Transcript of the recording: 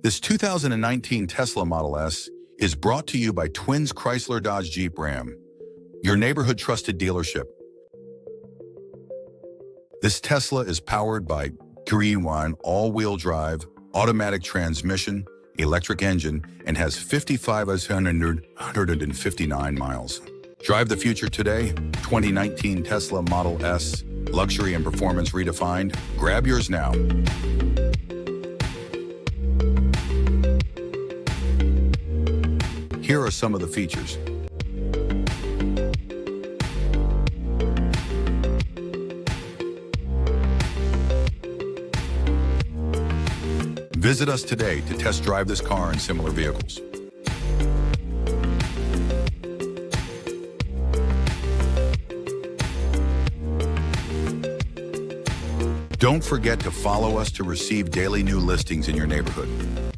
This 2019 Tesla Model S is brought to you by Twins Chrysler Dodge Jeep Ram, your neighborhood trusted dealership. This Tesla is powered by Green One all-wheel drive, automatic transmission, electric engine, and has 55,159 miles. Drive the future today. 2019 Tesla Model S, luxury and performance redefined. Grab yours now. Here are some of the features. Visit us today to test drive this car and similar vehicles. Don't forget to follow us to receive daily new listings in your neighborhood.